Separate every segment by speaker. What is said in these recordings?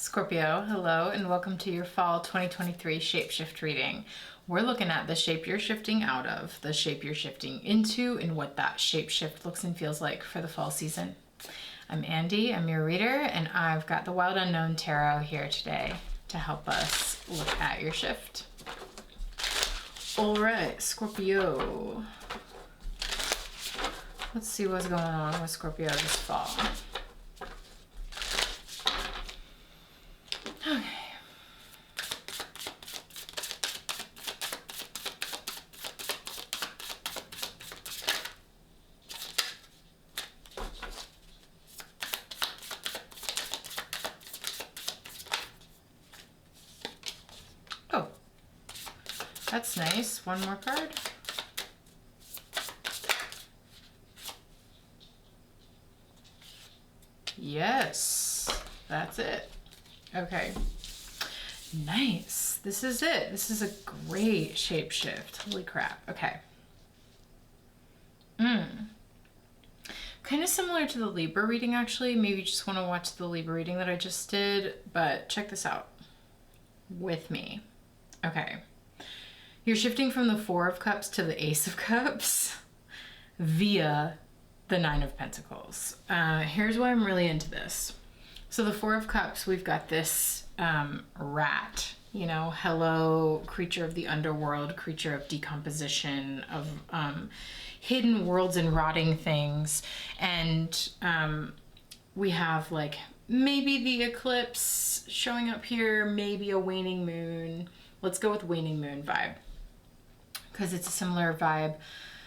Speaker 1: Scorpio, hello, and welcome to your fall 2023 shapeshift reading. We're looking at the shape you're shifting out of, the shape you're shifting into, and what that shapeshift looks and feels like for the fall season. I'm Andy, I'm your reader, and I've got the Wild Unknown Tarot here today to help us look at your shift. All right, Scorpio. Let's see what's going on with Scorpio this fall. Okay. Oh, that's nice. One more card. Yes, that's it. Okay. Nice. This is it. This is a great shapeshift. Holy crap. Okay. Kind of similar to the Libra reading, actually. Maybe you just want to watch the Libra reading that I just did, but check this out with me. Okay. You're shifting from the Four of Cups to the Ace of Cups via the Nine of Pentacles. Here's why I'm really into this. So the Four of Cups, we've got this rat, you know, hello, creature of the underworld, creature of decomposition, of hidden worlds and rotting things. And we have like maybe the eclipse showing up here, maybe a waning moon. Let's go with waning moon vibe, because it's a similar vibe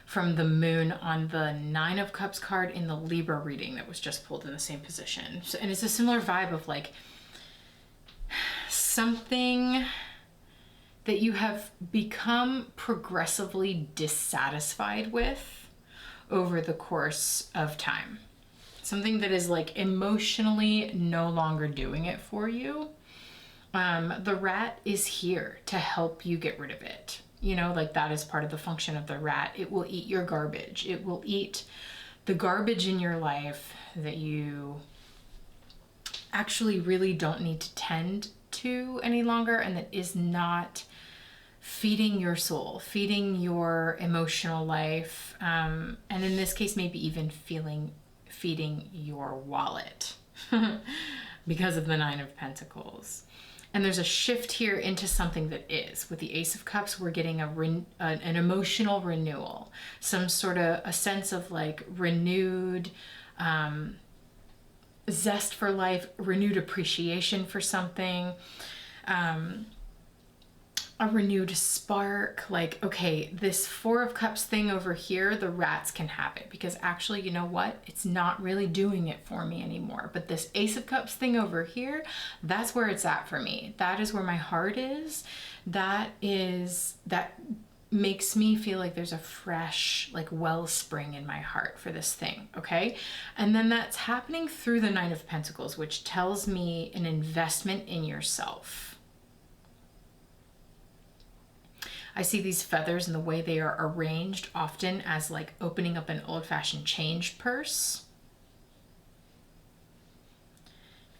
Speaker 1: from the moon on the Nine of Cups card in the Libra reading that was just pulled in the same position. So, and it's a similar vibe of like something that you have become progressively dissatisfied with over the course of time. Something that is like emotionally no longer doing it for you. The rat is here to help you get rid of it. You know, like that is part of the function of the rat. It will eat your garbage. It will eat the garbage in your life that you actually really don't need to tend to any longer, and that is not feeding your soul, feeding your emotional life, and in this case, maybe even feeding your wallet because of the Nine of Pentacles. And there's a shift here into something that is. With the Ace of Cups, we're getting an emotional renewal, some sort of a sense of like renewed zest for life, renewed appreciation for something, a renewed spark. Like, okay, this Four of Cups thing over here, the rats can have it, because actually, you know what? It's not really doing it for me anymore. But this Ace of Cups thing over here, that's where it's at for me. That is where my heart is. That makes me feel like there's a fresh like wellspring in my heart for this thing. Okay. And then that's happening through the Nine of Pentacles, which tells me an investment in yourself. I see these feathers and the way they are arranged often as like opening up an old-fashioned change purse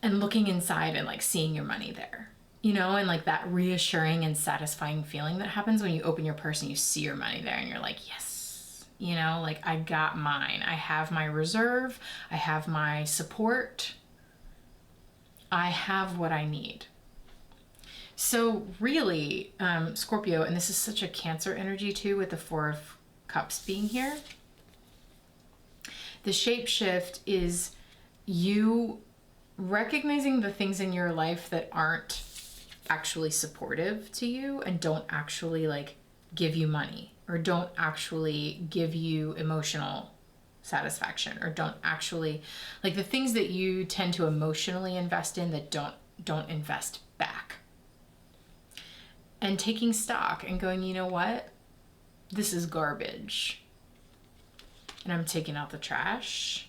Speaker 1: and looking inside and like seeing your money there, you know, and like that reassuring and satisfying feeling that happens when you open your purse and you see your money there and you're like, yes, you know, like I got mine. I have my reserve. I have my support. I have what I need. So really, Scorpio, and this is such a Cancer energy too with the Four of Cups being here, the shapeshift is you recognizing the things in your life that aren't actually supportive to you and don't actually like give you money, or don't actually give you emotional satisfaction, or don't actually like the things that you tend to emotionally invest in that don't invest back. And taking stock and going, you know what? This is garbage. And I'm taking out the trash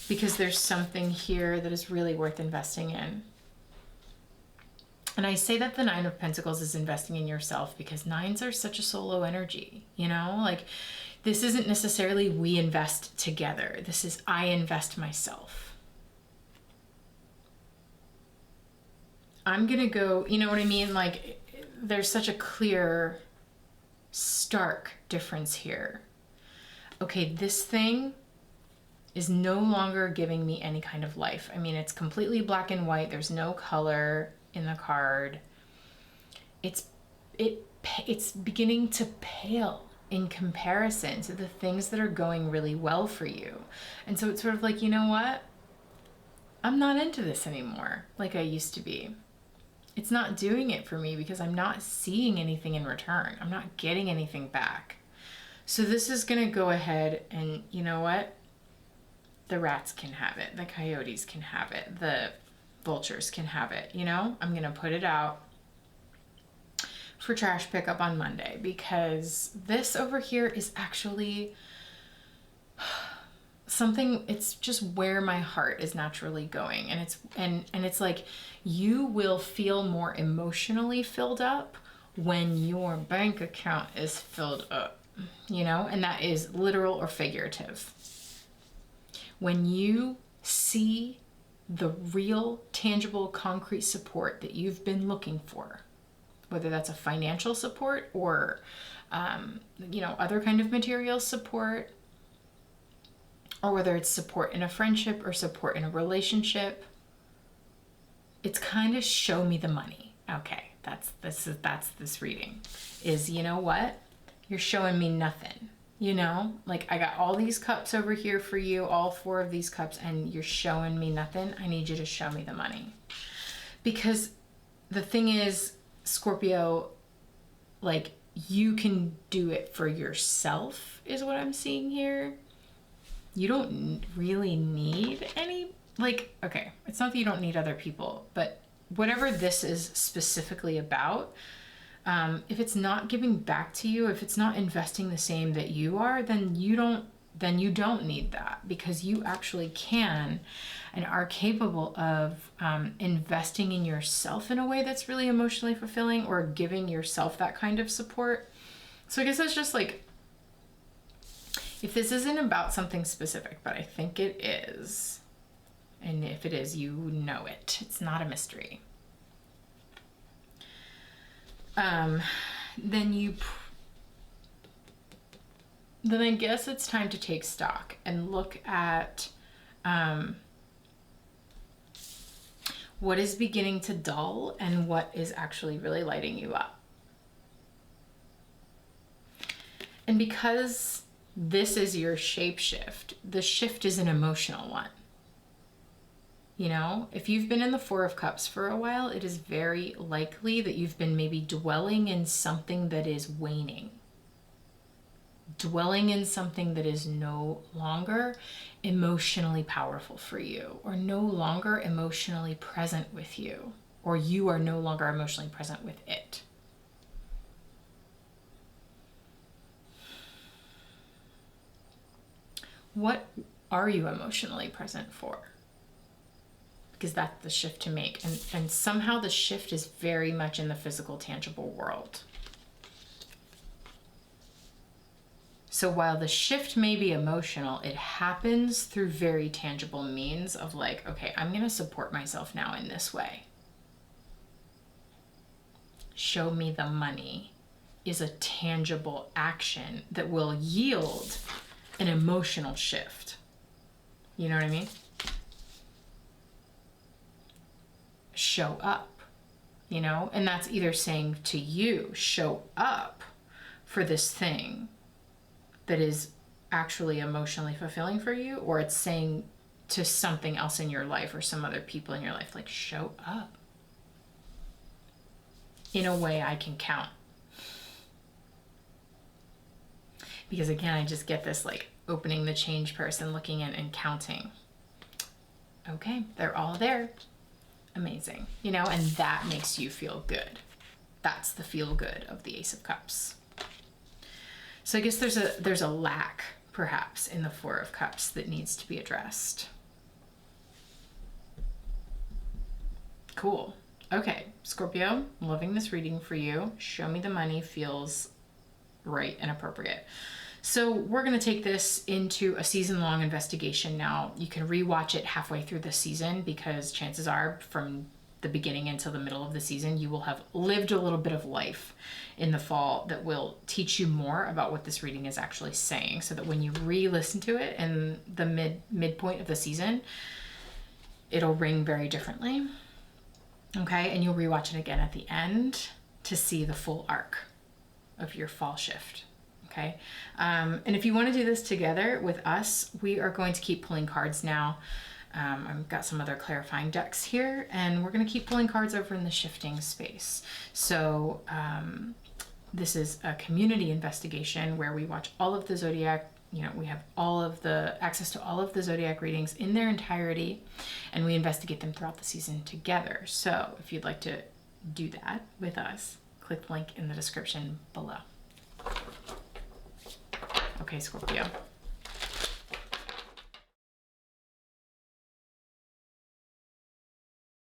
Speaker 1: because there's something here that is really worth investing in. And I say that the Nine of Pentacles is investing in yourself because nines are such a solo energy, you know? Like, this isn't necessarily we invest together. This is I invest myself. I'm going to go, you know what I mean? Like, there's such a clear, stark difference here. Okay, this thing is no longer giving me any kind of life. I mean, it's completely black and white. There's no color in the card. It's beginning to pale in comparison to the things that are going really well for you. And so it's sort of like, you know what? I'm not into this anymore like I used to be. It's not doing it for me because I'm not seeing anything in return. I'm not getting anything back. So this is going to go ahead and, you know what? The rats can have it. The coyotes can have it. The vultures can have it. You know, I'm going to put it out for trash pickup on Monday, because this over here is actually something, it's just where my heart is naturally going. And it's like, you will feel more emotionally filled up when your bank account is filled up, you know, and that is literal or figurative. When you see the real, tangible, concrete support that you've been looking for, whether that's a financial support or, you know, other kind of material support, or whether it's support in a friendship or support in a relationship, it's kind of show me the money. Okay, that's this reading is, you know what? You're showing me nothing. You know, like, I got all these cups over here for you, all 4 of these cups, and you're showing me nothing. I need you to show me the money. Because the thing is, Scorpio, like, you can do it for yourself is what I'm seeing here. You don't really need any, like, okay, it's not that you don't need other people, but whatever this is specifically about, if it's not giving back to you, if it's not investing the same that you are, then you don't need that, because you actually can and are capable of investing in yourself in a way that's really emotionally fulfilling, or giving yourself that kind of support. So I guess that's just like, if this isn't about something specific, but I think it is, and if it is, you know it. It's not a mystery. Then I guess it's time to take stock and look at what is beginning to dull and what is actually really lighting you up. And because this is your shapeshift, the shift is an emotional one. You know, if you've been in the 4 of Cups for a while, it is very likely that you've been maybe dwelling in something that is waning. Dwelling in something that is no longer emotionally powerful for you, or no longer emotionally present with you, or you are no longer emotionally present with it. What are you emotionally present for? Because that's the shift to make. And somehow the shift is very much in the physical, tangible world. So while the shift may be emotional, it happens through very tangible means of like, okay, I'm going to support myself now in this way. Show me the money is a tangible action that will yield an emotional shift. You know what I mean? Show up, you know? And that's either saying to you, show up for this thing that is actually emotionally fulfilling for you, or it's saying to something else in your life or some other people in your life, like, show up in a way I can count. Because again, I just get this like opening the change purse and looking in and counting. Okay, they're all there. Amazing. You know, and that makes you feel good. That's the feel good of the Ace of Cups. So I guess there's a lack perhaps in the 4 of Cups that needs to be addressed. Cool. Okay, Scorpio, I'm loving this reading for you. Show me the money feels right and appropriate. So we're going to take this into a season-long investigation now. You can rewatch it halfway through the season, because chances are from the beginning until the middle of the season, you will have lived a little bit of life in the fall that will teach you more about what this reading is actually saying, so that when you re-listen to it in the midpoint of the season, it'll ring very differently. Okay, and you'll rewatch it again at the end to see the full arc of your fall shift. Okay, and if you want to do this together with us, we are going to keep pulling cards now. I've got some other clarifying decks here, and we're going to keep pulling cards over in the shifting space. So this is a community investigation where we watch all of the zodiac. You know, we have all of the access to all of the zodiac readings in their entirety, and we investigate them throughout the season together. So if you'd like to do that with us, click the link in the description below. Okay, Scorpio.